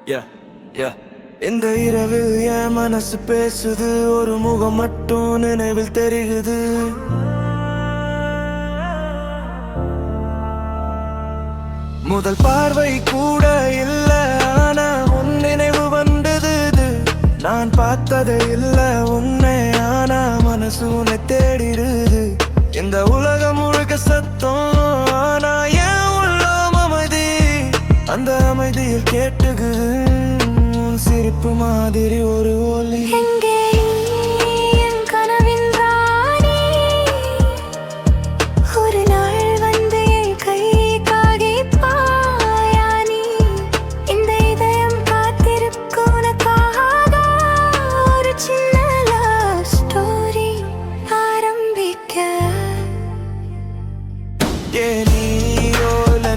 Yeah, yeah. இந்த இரவில் என் மனசு பேசுது, ஒரு முகம் மட்டும் நினைவில் தெரியுது. முதல் பார்வை கூட இல்ல, ஆனா உன் நினைவு வந்தது. நான் பார்த்ததே இல்ல உன்னை, ஆனா மனசு உன்னை தேடிடுது. இந்த உலகம் முழுக்க சத்தம், ஆனா ஏன் உள்ளம் அமைதி. அந்த அமைதியில் கேட்டுகுது உன் சிரிப்பு மாதிரி ஒரு ஒலி.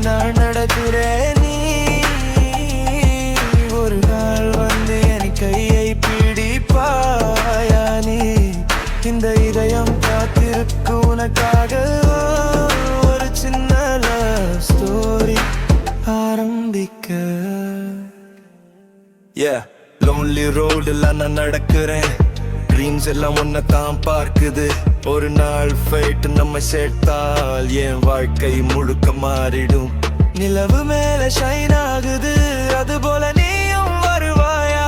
நான் நடக்கிறேன், நீ ஒரு நாள் வந்து என் கையை பிடிப்பாயா நீ. இந்த இதயம் காத்திருக்கு உனக்காக, ஒரு சின்ன லவ் ஸ்டோரி ஆரம்பிக்க. லோன்லி ரோடுல நான் நடக்கிறேன், ட்ரீம்ஸ் எல்லாம் ஒன்னதான் பார்க்குது. ஒரு நாள் ஃபைட் நம்ம சேர்த்தால் என் வாழ்க்கை முழுக்க மாறிடும். நிலவு மேல ஷைன் ஆகுது, அது போல நீயும் வருவாயா.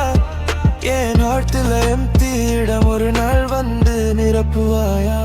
என் ஹார்ட்ல எம்டி இடம் ஒரு நாள் வந்து நிரப்புவாயா.